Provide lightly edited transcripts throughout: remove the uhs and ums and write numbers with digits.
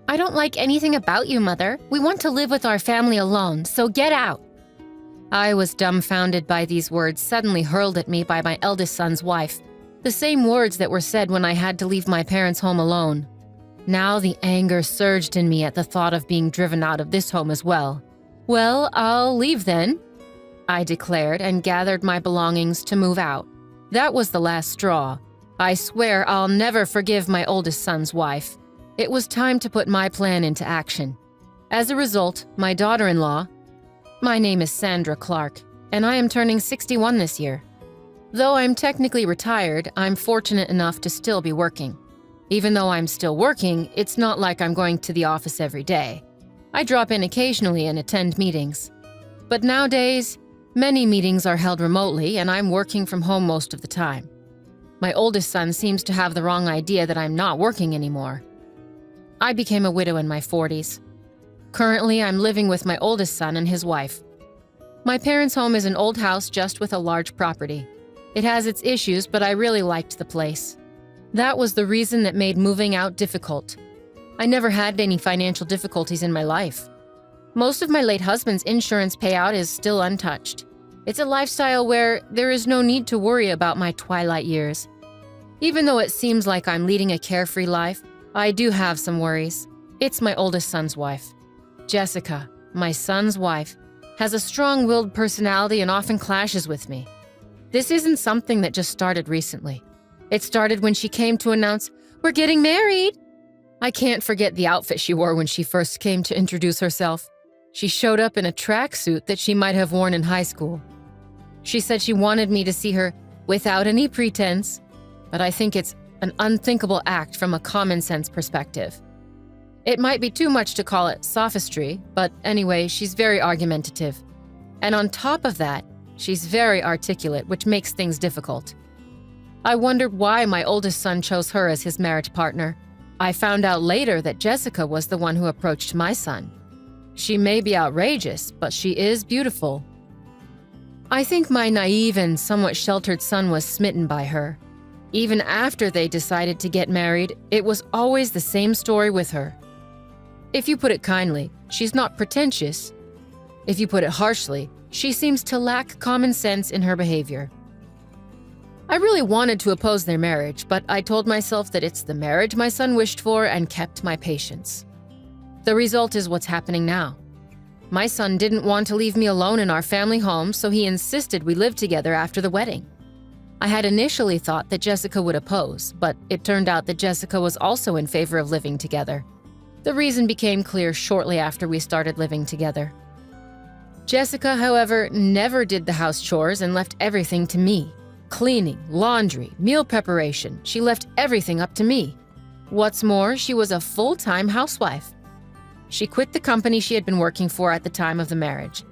I don't like anything about you, Mother. We want to live with our family alone, so get out. I was dumbfounded by these words suddenly hurled at me by my eldest son's wife, the same words that were said when I had to leave my parents' home alone. Now the anger surged in me at the thought of being driven out of this home as well. Well, I'll leave then, I declared and gathered my belongings to move out. That was the last straw. I swear I'll never forgive my oldest son's wife. It was time to put my plan into action. As a result, my daughter-in-law, my name is Sandra Clark, and I am turning 61 this year. Though I'm technically retired, I'm fortunate enough to still be working. Even though I'm still working, it's not like I'm going to the office every day. I drop in occasionally and attend meetings. But nowadays, many meetings are held remotely, and I'm working from home most of the time. My oldest son seems to have the wrong idea that I'm not working anymore. I became a widow in my 40s. Currently, I'm living with my oldest son and his wife. My parents' home is an old house just with a large property. It has its issues, but I really liked the place. That was the reason that made moving out difficult. I never had any financial difficulties in my life. Most of my late husband's insurance payout is still untouched. It's a lifestyle where there is no need to worry about my twilight years. Even though it seems like I'm leading a carefree life, I do have some worries. It's my oldest son's wife. Jessica, my son's wife, has a strong-willed personality and often clashes with me. This isn't something that just started recently. It started when she came to announce, "We're getting married." I can't forget the outfit she wore when she first came to introduce herself. She showed up in a tracksuit that she might have worn in high school. She said she wanted me to see her without any pretense, but I think it's an unthinkable act from a common-sense perspective. It might be too much to call it sophistry, but anyway, she's very argumentative. And on top of that, she's very articulate, which makes things difficult. I wondered why my oldest son chose her as his marriage partner. I found out later that Jessica was the one who approached my son. She may be outrageous, but she is beautiful. I think my naive and somewhat sheltered son was smitten by her. Even after they decided to get married, it was always the same story with her. If you put it kindly, she's not pretentious. If you put it harshly, she seems to lack common sense in her behavior. I really wanted to oppose their marriage, but I told myself that it's the marriage my son wished for and kept my patience. The result is what's happening now. My son didn't want to leave me alone in our family home, so he insisted we live together after the wedding. I had initially thought that Jessica would oppose, but it turned out that Jessica was also in favor of living together. The reason became clear shortly after we started living together. Jessica, however, never did the house chores and left everything to me. Cleaning, laundry, meal preparation, she left everything up to me. What's more, she was a full-time housewife. She quit the company she had been working for at the time of the marriage.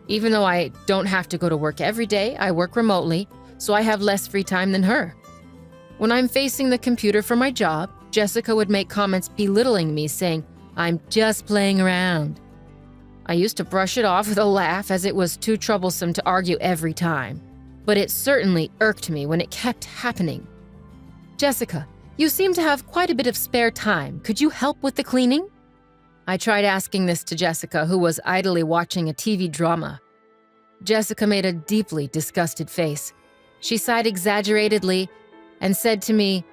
Even though I don't have to go to work every day, I work remotely, so I have less free time than her. When I'm facing the computer for my job, Jessica would make comments belittling me, saying, "I'm just playing around." I used to brush it off with a laugh as it was too troublesome to argue every time. But it certainly irked me when it kept happening. "Jessica, you seem to have quite a bit of spare time. Could you help with the cleaning?" I tried asking this to Jessica, who was idly watching a TV drama. Jessica made a deeply disgusted face. She sighed exaggeratedly and said to me,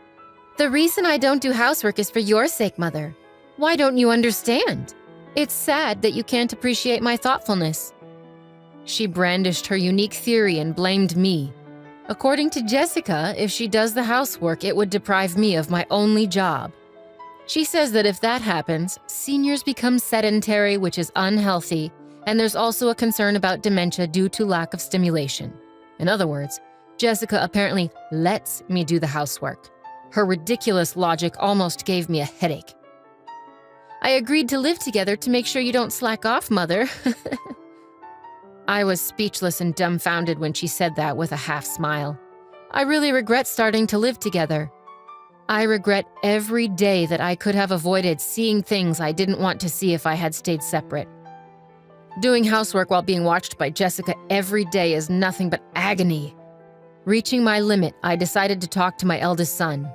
"The reason I don't do housework is for your sake, Mother. Why don't you understand? It's sad that you can't appreciate my thoughtfulness." She brandished her unique theory and blamed me. According to Jessica, if she does the housework, it would deprive me of my only job. She says that if that happens, seniors become sedentary, which is unhealthy, and there's also a concern about dementia due to lack of stimulation. In other words, Jessica apparently lets me do the housework. Her ridiculous logic almost gave me a headache. "I agreed to live together to make sure you don't slack off, Mother." I was speechless and dumbfounded when she said that with a half smile. I really regret starting to live together. I regret every day that I could have avoided seeing things I didn't want to see if I had stayed separate. Doing housework while being watched by Jessica every day is nothing but agony. Reaching my limit, I decided to talk to my eldest son.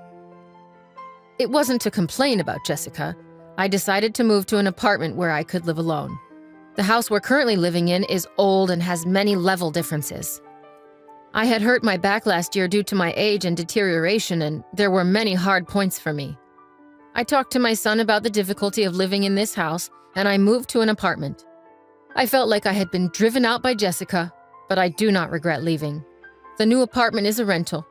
It wasn't to complain about Jessica. I decided to move to an apartment where I could live alone. The house we're currently living in is old and has many level differences. I had hurt my back last year due to my age and deterioration, and there were many hard points for me. I talked to my son about the difficulty of living in this house, and I moved to an apartment. I felt like I had been driven out by Jessica, but I do not regret leaving. The new apartment is a rental.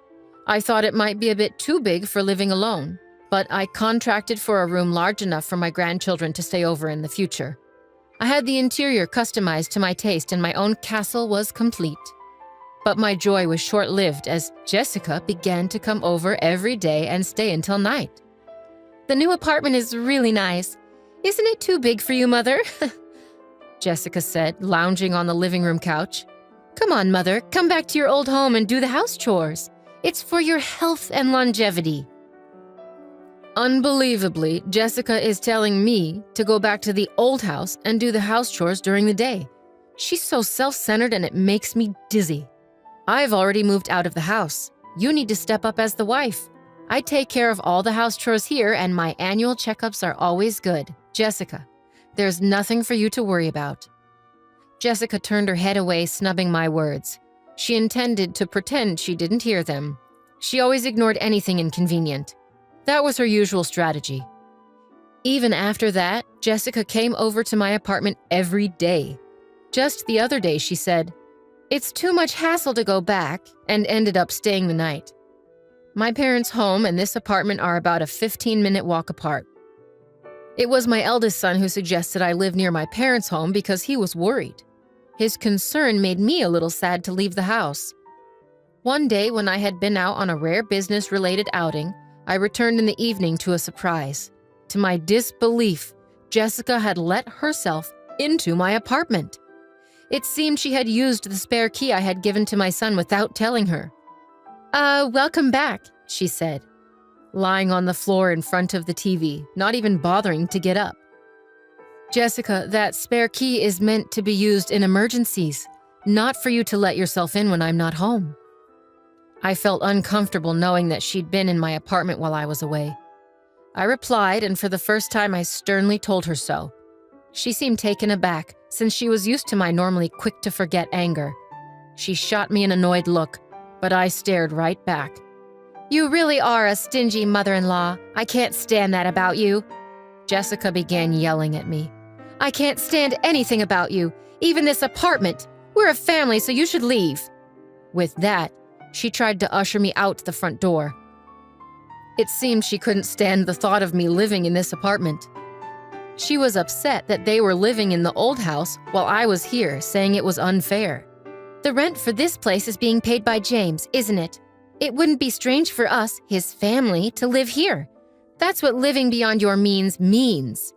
I thought it might be a bit too big for living alone, but I contracted for a room large enough for my grandchildren to stay over in the future. I had the interior customized to my taste, and my own castle was complete. But my joy was short-lived as Jessica began to come over every day and stay until night. "The new apartment is really nice. Isn't it too big for you, Mother?" Jessica said, lounging on the living room couch. "Come on, Mother, come back to your old home and do the house chores. It's for your health and longevity." Unbelievably, Jessica is telling me to go back to the old house and do the house chores during the day. She's so self-centered and it makes me dizzy. "I've already moved out of the house. You need to step up as the wife. I take care of all the house chores here and my annual checkups are always good. Jessica, there's nothing for you to worry about." Jessica turned her head away, snubbing my words. She intended to pretend she didn't hear them. She always ignored anything inconvenient. That was her usual strategy. Even after that, Jessica came over to my apartment every day. Just the other day, she said, "It's too much hassle to go back," and ended up staying the night. My parents' home and this apartment are about a 15-minute walk apart. It was my eldest son who suggested I live near my parents' home because he was worried. His concern made me a little sad to leave the house. One day when I had been out on a rare business-related outing, I returned in the evening to a surprise. To my disbelief, Jessica had let herself into my apartment. It seemed she had used the spare key I had given to my son without telling her. Welcome back," she said, lying on the floor in front of the TV, not even bothering to get up. "Jessica, that spare key is meant to be used in emergencies, not for you to let yourself in when I'm not home." I felt uncomfortable knowing that she'd been in my apartment while I was away. I replied, and for the first time I sternly told her so. She seemed taken aback, since she was used to my normally quick-to-forget anger. She shot me an annoyed look, but I stared right back. "You really are a stingy mother-in-law. I can't stand that about you." Jessica began yelling at me. "I can't stand anything about you, even this apartment. We're a family, so you should leave." With that, she tried to usher me out the front door. It seemed she couldn't stand the thought of me living in this apartment. She was upset that they were living in the old house while I was here, saying it was unfair. "The rent for this place is being paid by James, isn't it? It wouldn't be strange for us, his family, to live here. That's what living beyond your means means."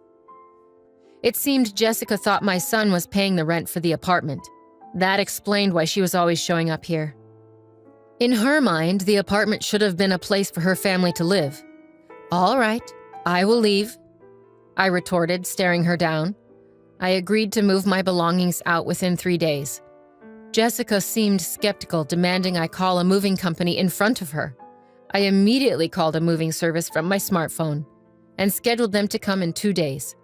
It seemed Jessica thought my son was paying the rent for the apartment. That explained why she was always showing up here. In her mind, the apartment should have been a place for her family to live. "All right, I will leave," I retorted, staring her down. I agreed to move my belongings out within 3 days. Jessica seemed skeptical, demanding I call a moving company in front of her. I immediately called a moving service from my smartphone and scheduled them to come in 2 days.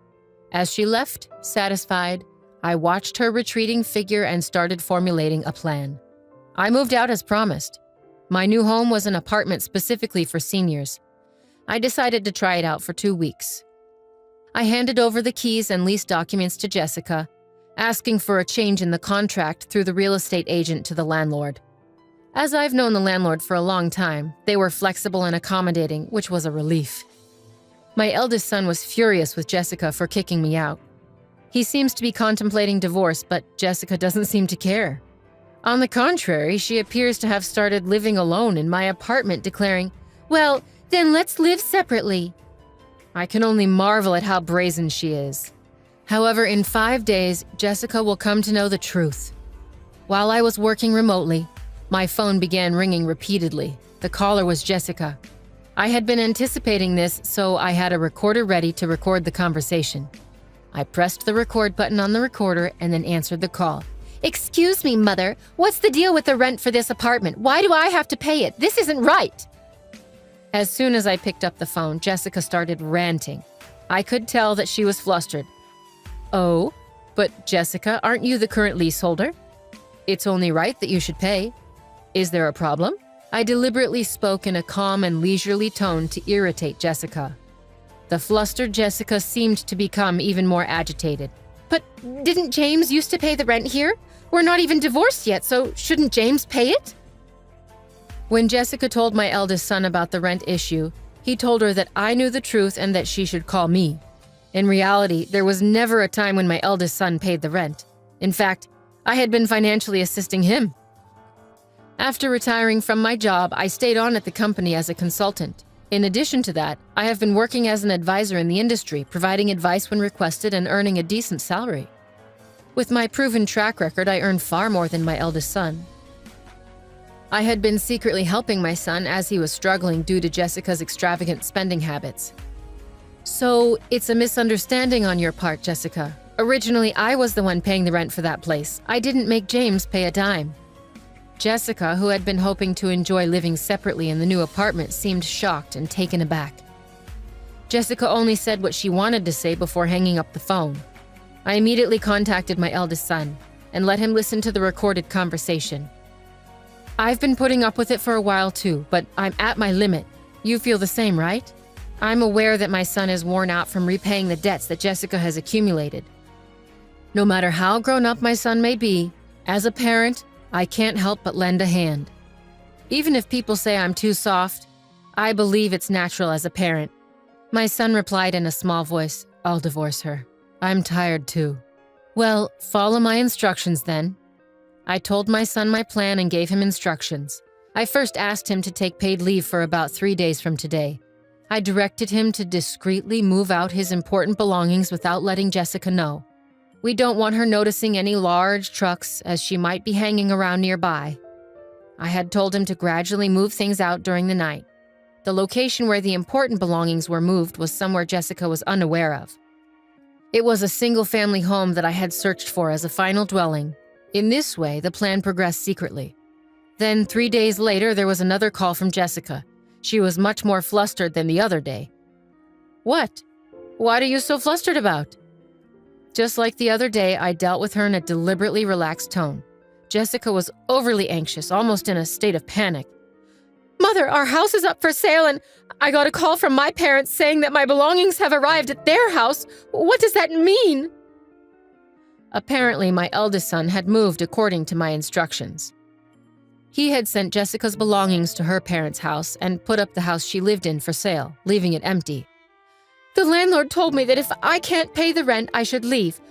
As she left, satisfied, I watched her retreating figure and started formulating a plan. I moved out as promised. My new home was an apartment specifically for seniors. I decided to try it out for 2 weeks. I handed over the keys and lease documents to Jessica, asking for a change in the contract through the real estate agent to the landlord. As I've known the landlord for a long time, they were flexible and accommodating, which was a relief. My eldest son was furious with Jessica for kicking me out. He seems to be contemplating divorce, but Jessica doesn't seem to care. On the contrary, she appears to have started living alone in my apartment, declaring, "Well, then let's live separately." I can only marvel at how brazen she is. However, in 5 days, Jessica will come to know the truth. While I was working remotely, my phone began ringing repeatedly. The caller was Jessica. I had been anticipating this, so I had a recorder ready to record the conversation. I pressed the record button on the recorder and then answered the call. "Excuse me, Mother. What's the deal with the rent for this apartment? Why do I have to pay it? This isn't right." As soon as I picked up the phone, Jessica started ranting. I could tell that she was flustered. "Oh, but Jessica, aren't you the current leaseholder? It's only right that you should pay. Is there a problem?" I deliberately spoke in a calm and leisurely tone to irritate Jessica. The flustered Jessica seemed to become even more agitated. "But didn't James used to pay the rent here? We're not even divorced yet, so shouldn't James pay it?" When Jessica told my eldest son about the rent issue, he told her that I knew the truth and that she should call me. In reality, there was never a time when my eldest son paid the rent. In fact, I had been financially assisting him. After retiring from my job, I stayed on at the company as a consultant. In addition to that, I have been working as an advisor in the industry, providing advice when requested and earning a decent salary. With my proven track record, I earned far more than my eldest son. I had been secretly helping my son as he was struggling due to Jessica's extravagant spending habits. "So, it's a misunderstanding on your part, Jessica. Originally, I was the one paying the rent for that place. I didn't make James pay a dime." Jessica, who had been hoping to enjoy living separately in the new apartment, seemed shocked and taken aback. Jessica only said what she wanted to say before hanging up the phone. I immediately contacted my eldest son and let him listen to the recorded conversation. "I've been putting up with it for a while too, but I'm at my limit. You feel the same, right? I'm aware that my son is worn out from repaying the debts that Jessica has accumulated. No matter how grown up my son may be, as a parent, I can't help but lend a hand. Even if people say I'm too soft, I believe it's natural as a parent." My son replied in a small voice, "I'll divorce her. I'm tired too." "Well, follow my instructions then." I told my son my plan and gave him instructions. I first asked him to take paid leave for about 3 days from today. I directed him to discreetly move out his important belongings without letting Jessica know. We don't want her noticing any large trucks, as she might be hanging around nearby. I had told him to gradually move things out during the night. The location where the important belongings were moved was somewhere Jessica was unaware of. It was a single-family home that I had searched for as a final dwelling. In this way, the plan progressed secretly. Then 3 days later, there was another call from Jessica. She was much more flustered than the other day. "What? What are you so flustered about?" Just like the other day, I dealt with her in a deliberately relaxed tone. Jessica was overly anxious, almost in a state of panic. "Mother, our house is up for sale and I got a call from my parents saying that my belongings have arrived at their house. What does that mean?" Apparently, my eldest son had moved according to my instructions. He had sent Jessica's belongings to her parents' house and put up the house she lived in for sale, leaving it empty. "The landlord told me that if I can't pay the rent, I should leave.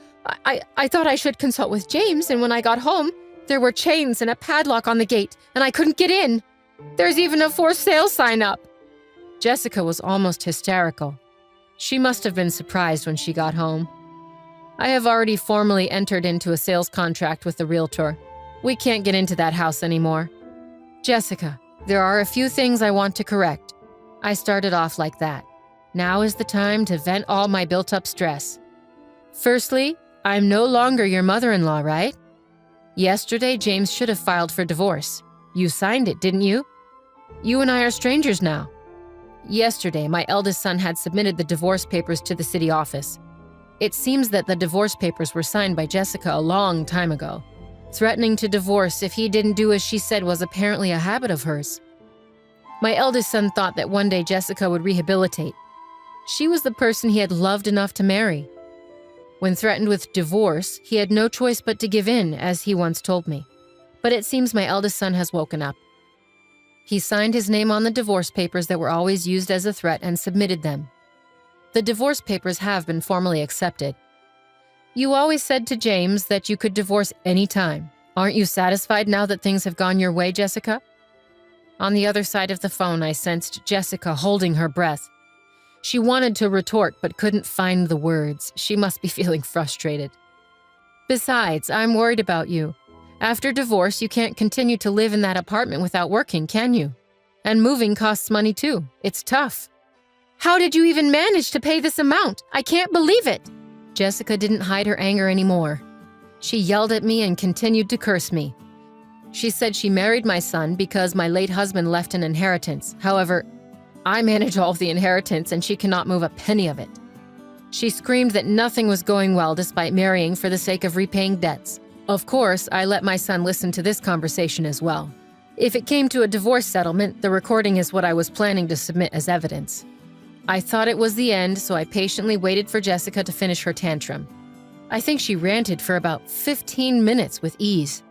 I thought I should consult with James, and when I got home, there were chains and a padlock on the gate, and I couldn't get in. There's even a for sale sign up." Jessica was almost hysterical. She must have been surprised when she got home. I have already formally entered into a sales contract with the realtor. We can't get into that house anymore. "Jessica, there are a few things I want to correct." I started off like that. Now is the time to vent all my built-up stress. "Firstly, I'm no longer your mother-in-law, right? Yesterday, James should have filed for divorce. You signed it, didn't you? You and I are strangers now." Yesterday, my eldest son had submitted the divorce papers to the city office. It seems that the divorce papers were signed by Jessica a long time ago. Threatening to divorce if he didn't do as she said was apparently a habit of hers. My eldest son thought that one day Jessica would rehabilitate. She was the person he had loved enough to marry. When threatened with divorce, he had no choice but to give in, as he once told me. But it seems my eldest son has woken up. He signed his name on the divorce papers that were always used as a threat and submitted them. The divorce papers have been formally accepted. "You always said to James that you could divorce any time. Aren't you satisfied now that things have gone your way, Jessica?" On the other side of the phone, I sensed Jessica holding her breath. She wanted to retort but couldn't find the words. She must be feeling frustrated. "Besides, I'm worried about you. After divorce, you can't continue to live in that apartment without working, can you? And moving costs money too. It's tough." "How did you even manage to pay this amount? I can't believe it." Jessica didn't hide her anger anymore. She yelled at me and continued to curse me. She said she married my son because my late husband left an inheritance. However, I manage all of the inheritance and she cannot move a penny of it. She screamed that nothing was going well despite marrying for the sake of repaying debts. Of course, I let my son listen to this conversation as well. If it came to a divorce settlement, the recording is what I was planning to submit as evidence. I thought it was the end, so I patiently waited for Jessica to finish her tantrum. I think she ranted for about 15 minutes with ease.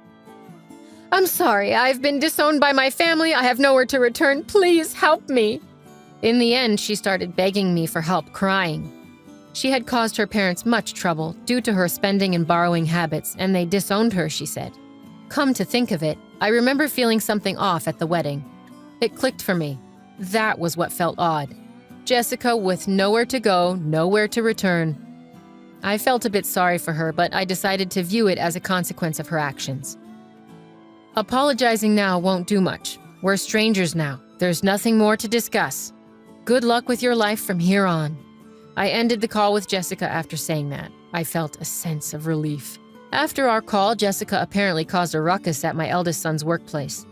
"I'm sorry, I've been disowned by my family. I have nowhere to return. Please help me." In the end, she started begging me for help, crying. She had caused her parents much trouble due to her spending and borrowing habits, and they disowned her, she said. Come to think of it, I remember feeling something off at the wedding. It clicked for me. That was what felt odd. Jessica with nowhere to go, nowhere to return. I felt a bit sorry for her, but I decided to view it as a consequence of her actions. Apologizing now won't do much. We're strangers now. There's nothing more to discuss. Good luck with your life from here on. I ended the call with Jessica after saying that. I felt a sense of relief. After our call, Jessica apparently caused a ruckus at my eldest son's workplace.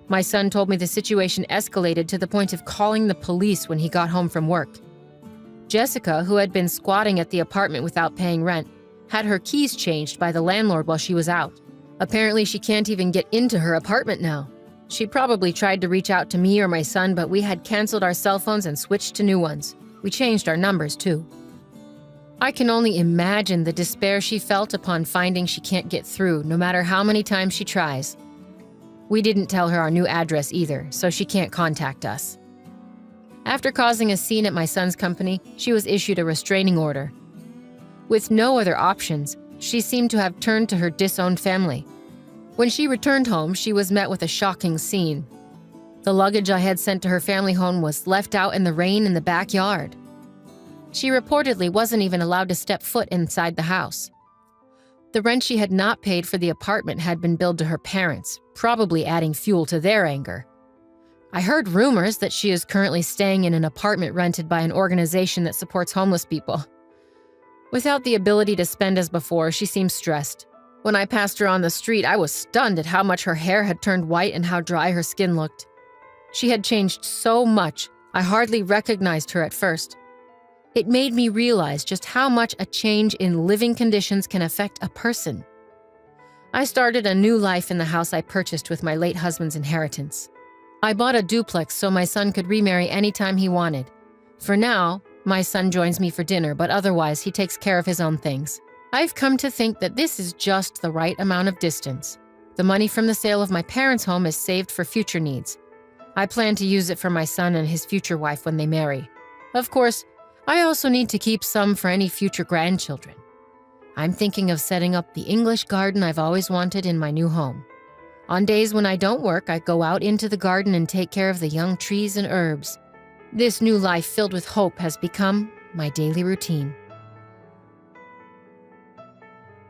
My son told me the situation escalated to the point of calling the police when he got home from work. Jessica, who had been squatting at the apartment without paying rent, had her keys changed by the landlord while she was out. Apparently, she can't even get into her apartment now. She probably tried to reach out to me or my son, but we had canceled our cell phones and switched to new ones. We changed our numbers, too. I can only imagine the despair she felt upon finding she can't get through, no matter how many times she tries. We didn't tell her our new address either, so she can't contact us. After causing a scene at my son's company, she was issued a restraining order. With no other options, she seemed to have turned to her disowned family. When she returned home, she was met with a shocking scene. The luggage I had sent to her family home was left out in the rain in the backyard. She reportedly wasn't even allowed to step foot inside the house. The rent she had not paid for the apartment had been billed to her parents, probably adding fuel to their anger. I heard rumors that she is currently staying in an apartment rented by an organization that supports homeless people. Without the ability to spend as before, she seemed stressed. When I passed her on the street, I was stunned at how much her hair had turned white and how dry her skin looked. She had changed so much, I hardly recognized her at first. It made me realize just how much a change in living conditions can affect a person. I started a new life in the house I purchased with my late husband's inheritance. I bought a duplex so my son could remarry anytime he wanted. For now, my son joins me for dinner, but otherwise he takes care of his own things. I've come to think that this is just the right amount of distance. The money from the sale of my parents' home is saved for future needs. I plan to use it for my son and his future wife when they marry. Of course, I also need to keep some for any future grandchildren. I'm thinking of setting up the English garden I've always wanted in my new home. On days when I don't work, I go out into the garden and take care of the young trees and herbs. This new life filled with hope has become my daily routine.